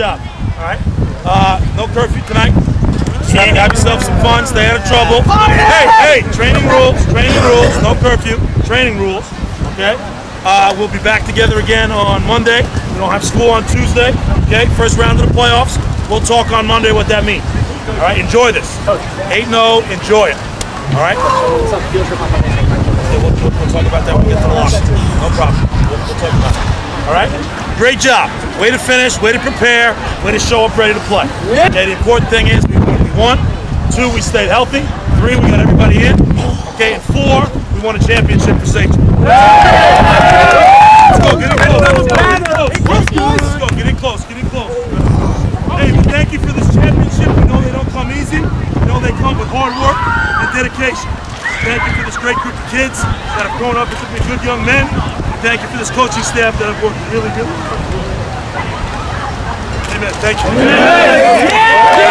job. All right. No curfew tonight. Have yourself some fun. Stay out of trouble. Hey, training rules. No curfew. Training rules. Okay. We'll be back together again on Monday. We don't have school on Tuesday. Okay. First round of the playoffs. We'll talk on Monday what that means. All right. Enjoy this. 8-0. Enjoy it. All right. We'll talk about that when we get to the loss. No problem. We'll talk about it. All right. Great job. Way to finish. Way to prepare. Way to show up ready to play. Okay. The important thing is we won. 2, we stayed healthy. 3, we got everybody in. Okay, and 4, we won a championship for St. Let's go, get in close. Let's go, get in close. Hey, but thank you for this championship. We know they don't come easy. We know they come with hard work and dedication. Thank you for this great group of kids that have grown up into be good young men. And thank you for this coaching staff that have worked really hard. Amen. Thank you.